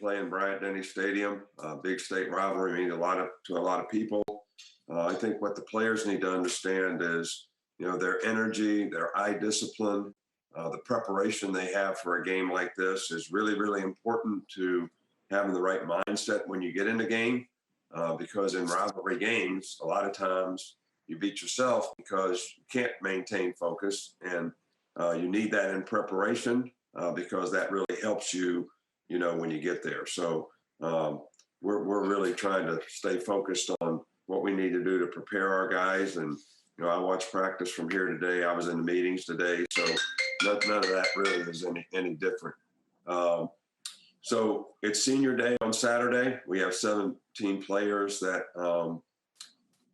play in Bryant-Denny Stadium. Big state rivalry means to a lot of people. I think what the players need to understand is, their energy, their eye discipline, the preparation they have for a game like this is really, really important to having the right mindset when you get in the game. Because in rivalry games, a lot of times you beat yourself because you can't maintain focus, and you need that in preparation because that really helps you, when you get there. So we're really trying to stay focused on what we need to do to prepare our guys. And, I watched practice from here today. I was in the meetings today, so none of that really is any different. So it's senior day on Saturday. We have 17 players that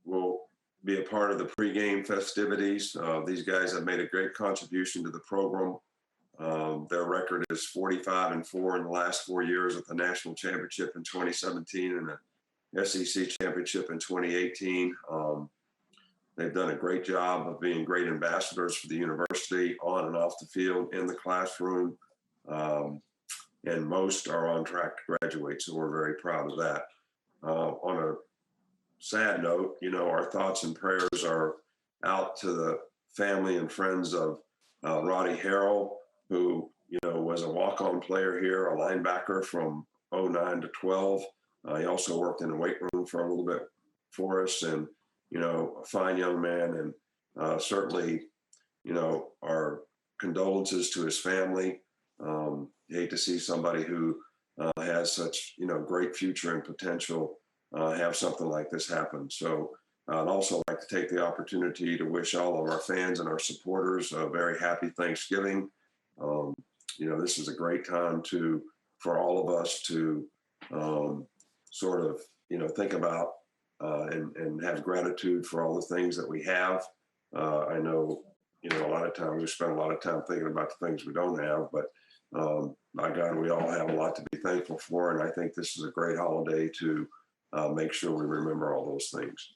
will be a part of the pregame festivities. These guys have made a great contribution to the program. Their record is 45-4 in the last 4 years with the national championship in 2017 and the SEC championship in 2018. They've done a great job of being great ambassadors for the university on and off the field, in the classroom. And most are on track to graduate, so we're very proud of that. On a sad note, our thoughts and prayers are out to the family and friends of Roddy Harrell, who, was a walk-on player here, a linebacker from 09 to 12. He also worked in the weight room for a little bit for us, and, a fine young man, and certainly, our condolences to his family. Hate to see somebody who has such, great future and potential have something like this happen. So I'd also like to take the opportunity to wish all of our fans and our supporters a very happy Thanksgiving. This is a great time for all of us to sort of, think about and have gratitude for all the things that we have. I know, a lot of times we spend a lot of time thinking about the things we don't have, but my God, we all have a lot to be thankful for. And I think this is a great holiday to make sure we remember all those things.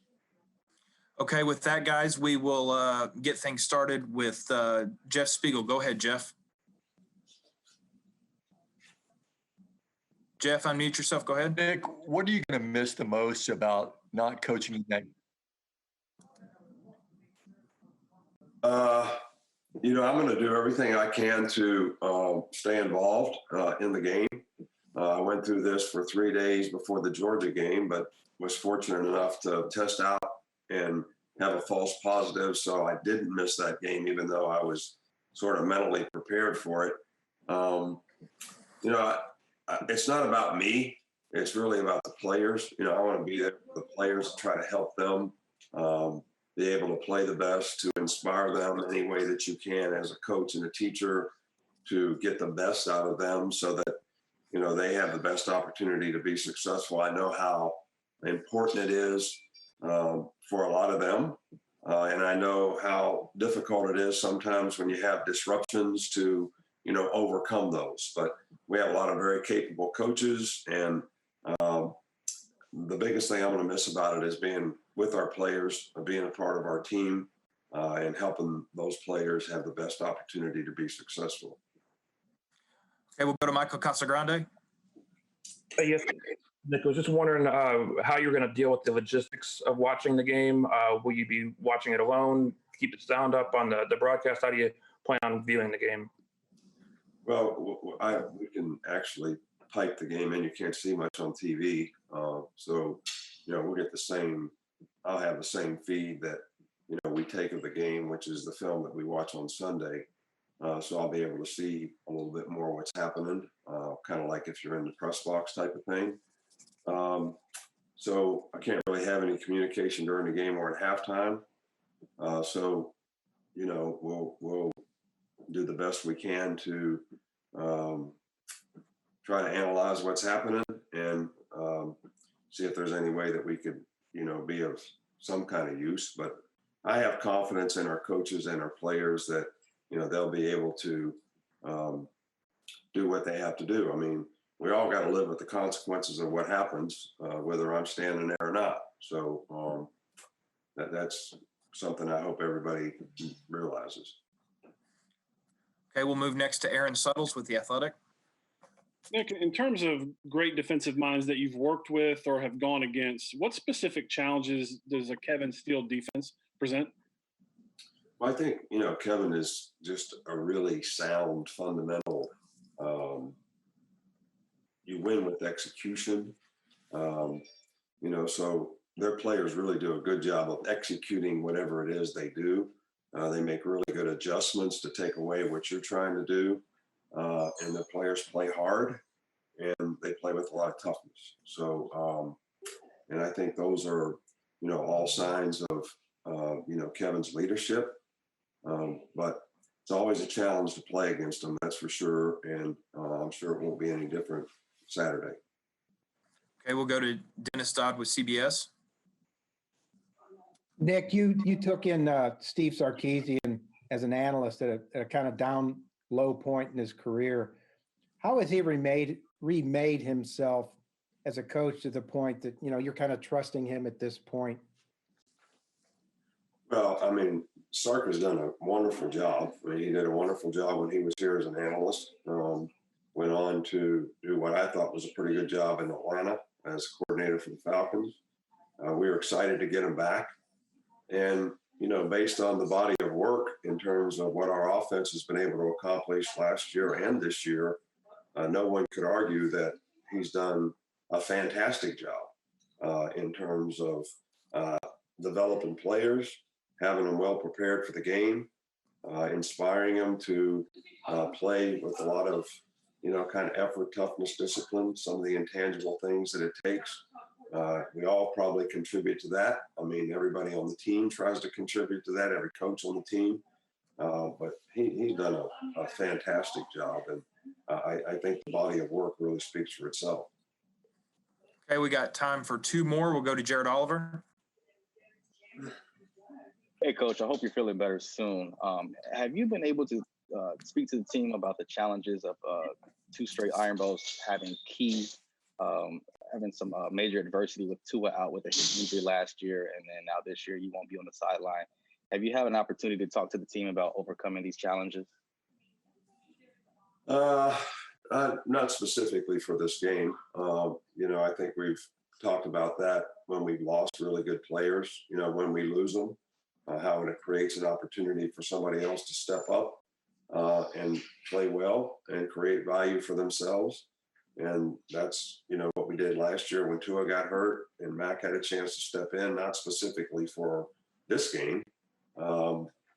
Okay, with that, guys, we will get things started with Jeff Spiegel. Go ahead, Jeff. Jeff, unmute yourself. Go ahead. Nick, what are you going to miss the most about not coaching that? I'm going to do everything I can to stay involved in the game. I went through this for 3 days before the Georgia game, but was fortunate enough to test out and have a false positive. So I didn't miss that game, even though I was sort of mentally prepared for it. It's not about me. It's really about the players. I want to be there for the players to try to help them be able to play the best, to inspire them any way that you can as a coach and a teacher, to get the best out of them so that, they have the best opportunity to be successful. I know how important it is for a lot of them. And I know how difficult it is sometimes when you have disruptions to, overcome those. But we have a lot of very capable coaches, and the biggest thing I'm going to miss about it is being with our players, being a part of our team, and helping those players have the best opportunity to be successful. Okay, we'll go to Michael Casagrande. Yes, Nick, I was just wondering how you're going to deal with the logistics of watching the game. Will you be watching it alone, keep the sound up on the broadcast? How do you plan on viewing the game? Well, we can actually pipe the game in. You can't see much on TV. So, we'll get the same, I'll have the same feed that, we take of the game, which is the film that we watch on Sunday. So I'll be able to see a little bit more what's happening, kind of like if you're in the press box type of thing. So I can't really have any communication during the game or at halftime. So, we'll do the best we can to try to analyze what's happening and see if there's any way that we could, be of some kind of use. But I have confidence in our coaches and our players that, they'll be able to do what they have to do. I mean, we all got to live with the consequences of what happens, whether I'm standing there or not. So that's something I hope everybody realizes. Okay, we'll move next to Aaron Suttles with The Athletic. Nick, in terms of great defensive minds that you've worked with or have gone against, what specific challenges does a Kevin Steele defense present? Well, I think, Kevin is just a really sound fundamental. You win with execution. So their players really do a good job of executing whatever it is they do. They make really good adjustments to take away what you're trying to do. And the players play hard and they play with a lot of toughness. So, and I think those are, all signs of, Kevin's leadership. But it's always a challenge to play against him, that's for sure. And I'm sure it won't be any different Saturday. Okay, we'll go to Dennis Dodd with CBS. Nick, you took in Steve Sarkeesian as an analyst at a kind of down low point in his career. How has he remade himself as a coach to the point that, you're kind of trusting him at this point? Well, I mean, Sark has done a wonderful job. I mean, he did a wonderful job when he was here as an analyst. Went on to do what I thought was a pretty good job in Atlanta as coordinator for the Falcons. We were excited to get him back. And, based on the body of work in terms of what our offense has been able to accomplish last year and this year, no one could argue that he's done a fantastic job in terms of developing players, having them well prepared for the game, inspiring them to play with a lot of, kind of effort, toughness, discipline, some of the intangible things that it takes. We all probably contribute to that. I mean, everybody on the team tries to contribute to that, every coach on the team. But he's done a fantastic job. And I think the body of work really speaks for itself. Okay, we got time for two more. We'll go to Jared Oliver. Hey, Coach, I hope you're feeling better soon. Have you been able to speak to the team about the challenges of 2 straight Iron Bowls having having some major adversity with Tua out with a hip injury last year, and then now this year you won't be on the sideline? Have you had an opportunity to talk to the team about overcoming these challenges? Not specifically for this game. I think we've talked about that when we've lost really good players, when we lose them, how it creates an opportunity for somebody else to step up and play well and create value for themselves. And that's, what we did last year when Tua got hurt and Mac had a chance to step in, not specifically for this game.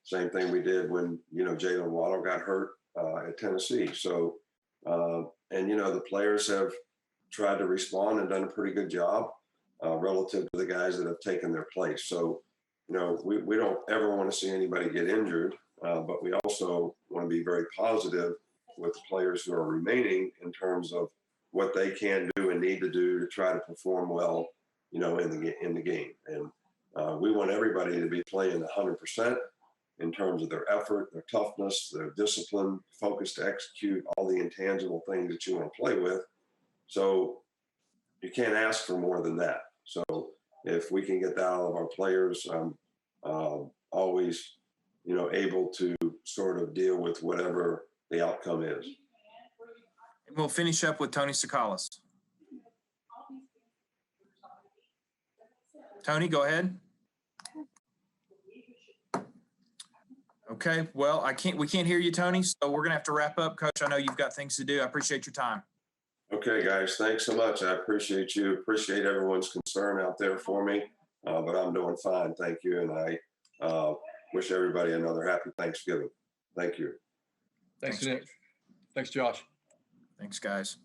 Same thing we did when, Jalen Waddle got hurt at Tennessee. So, the players have tried to respond and done a pretty good job relative to the guys that have taken their place. So, we don't ever want to see anybody get injured, but we also want to be very positive with the players who are remaining in terms of what they can do and need to do to try to perform well, in the game. And we want everybody to be playing 100% in terms of their effort, their toughness, their discipline, focus to execute, all the intangible things that you want to play with. So you can't ask for more than that. So if we can get that out of our players, I'm always, able to sort of deal with whatever the outcome is. And we'll finish up with Tony Sakalas. Tony, go ahead. Okay, well, we can't hear you, Tony, so we're going to have to wrap up. Coach, I know you've got things to do. I appreciate your time. Okay, guys, thanks so much. I appreciate you. Appreciate everyone's concern out there for me, but I'm doing fine. Thank you. And I wish everybody another happy Thanksgiving. Thank you. Thanks, Nick. Thanks, Josh. Thanks, guys.